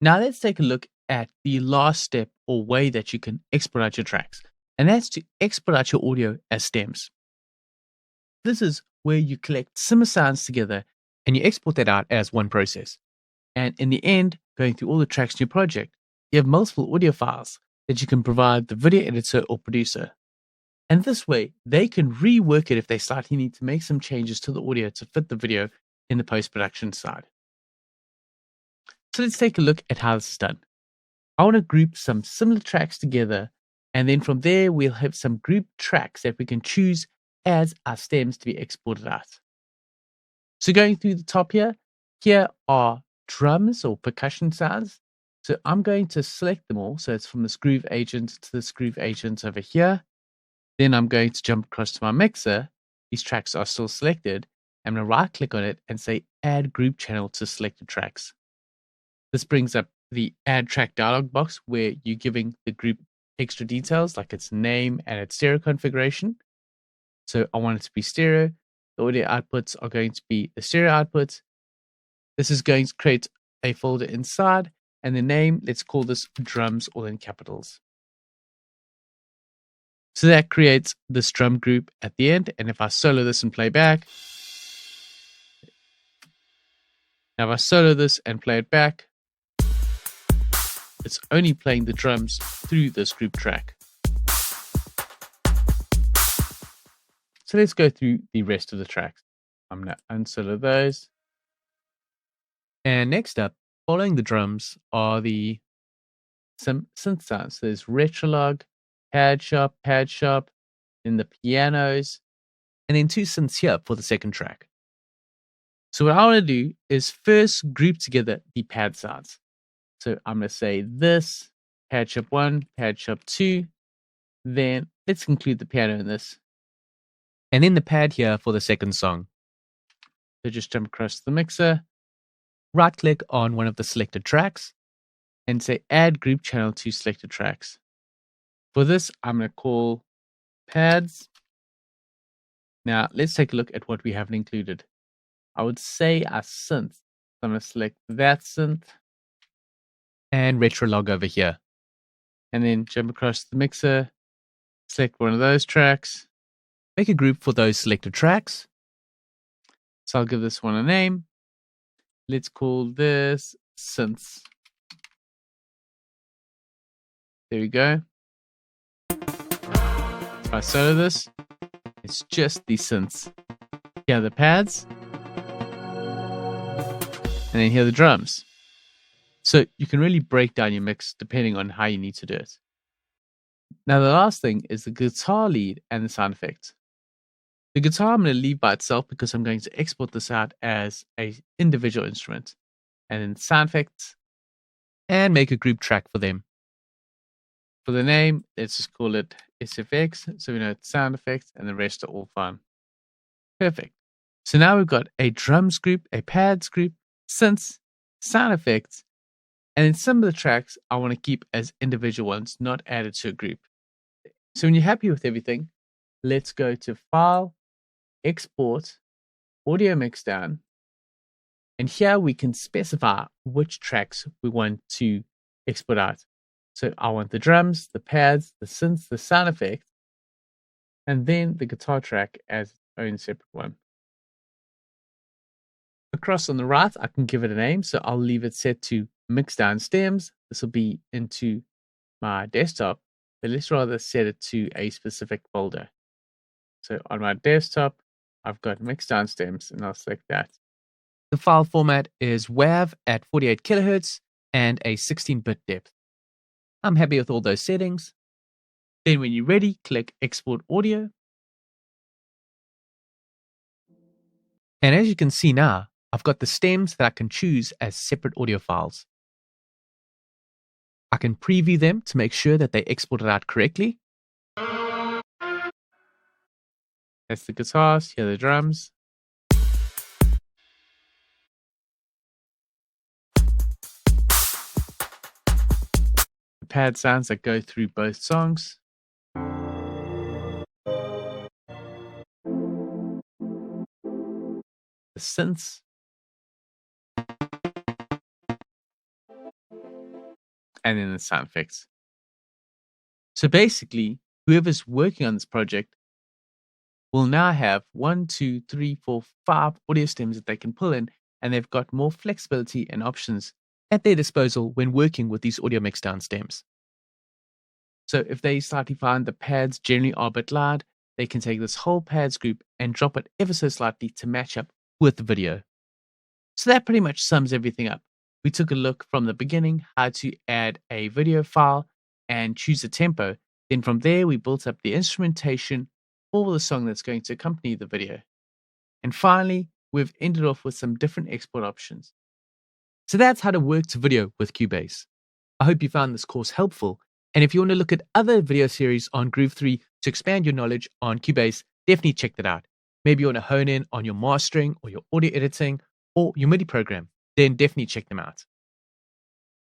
Now let's take a look at the last step or way that you can export out your tracks, and that's to export out your audio as stems. This is where you collect similar sounds together and you export that out as one process. And in the end, going through all the tracks in your project, you have multiple audio files that you can provide the video editor or producer. And this way, they can rework it if they slightly need to make some changes to the audio to fit the video in the post-production side. So let's take a look at how this is done. I want to group some similar tracks together, and then from there, we'll have some group tracks that we can choose as our stems to be exported out. So going through the top here are drums or percussion sounds. So I'm going to select them all. So it's from this groove agent to this groove agent over here. Then I'm going to jump across to my mixer. These tracks are still selected. I'm going to right click on it and say add group channel to selected tracks. This brings up the add track dialog box where you're giving the group extra details like its name and its stereo configuration. So I want it to be stereo. The audio outputs are going to be the stereo outputs. This is going to create a folder inside, and the name, let's call this drums, all in capitals. So that creates this drum group at the end. And if I solo this and play back, now if I solo this and play it back, it's only playing the drums through this group track. So let's go through the rest of the tracks. I'm going to unsolo those. And next up, following the drums are some synth sounds. So there's Retrolog, pad shop, then the pianos, and then two synths here for the second track. So what I want to do is first group together the pad sounds. So I'm going to say this, pad shop 1, pad shop 2, then let's include the piano in this. And then the pad here for the second song. So just jump across the mixer, right click on one of the selected tracks, and say add group channel to selected tracks. For this, I'm going to call pads. Now let's take a look at what we haven't included. I would say our synth. I'm going to select that synth and Retrolog over here. And then jump across the mixer, select one of those tracks, make a group for those selected tracks. So I'll give this one a name. Let's call this synths. There we go. If I solo this, it's just the synths. Here are the pads. And then here are the drums. So you can really break down your mix depending on how you need to do it. Now the last thing is the guitar lead and the sound effects. The guitar I'm going to leave by itself because I'm going to export this out as an individual instrument. And then sound effects and make a group track for them. For the name, let's just call it SFX. So we know it's sound effects and the rest are all fine. Perfect. So now we've got a drums group, a pads group, synths, sound effects, and then some of the tracks I want to keep as individual ones, not added to a group. So when you're happy with everything, let's go to File, Export, Audio Mixdown, and here we can specify which tracks we want to export out. So I want the drums, the pads, the synths, the sound effects, and then the guitar track as its own separate one. Across on the right, I can give it a name, so I'll leave it set to Mixdown Stems. This will be into my desktop, but let's rather set it to a specific folder. So on my desktop, I've got Mixdown Stems, and I'll select that. The file format is WAV at 48 kilohertz and a 16-bit depth. I'm happy with all those settings. Then when you're ready, click Export Audio. And as you can see now, I've got the stems that I can choose as separate audio files. I can preview them to make sure that they exported out correctly. That's the guitars, here are the drums. The pad sounds that go through both songs. The synths. and then the sound effects. So basically, whoever's working on this project will now have 1, 2, 3, 4, 5 audio stems that they can pull in, and they've got more flexibility and options at their disposal when working with these audio mixdown stems. So if they slightly find the pads generally are a bit loud, they can take this whole pads group and drop it ever so slightly to match up with the video. So that pretty much sums everything up. We took a look from the beginning how to add a video file and choose the tempo. Then from there, we built up the instrumentation for the song that's going to accompany the video. And finally, we've ended off with some different export options. So that's how to work to video with Cubase. I hope you found this course helpful. And if you want to look at other video series on Groove 3 to expand your knowledge on Cubase, definitely check that out. Maybe you want to hone in on your mastering or your audio editing or your MIDI program, then definitely check them out.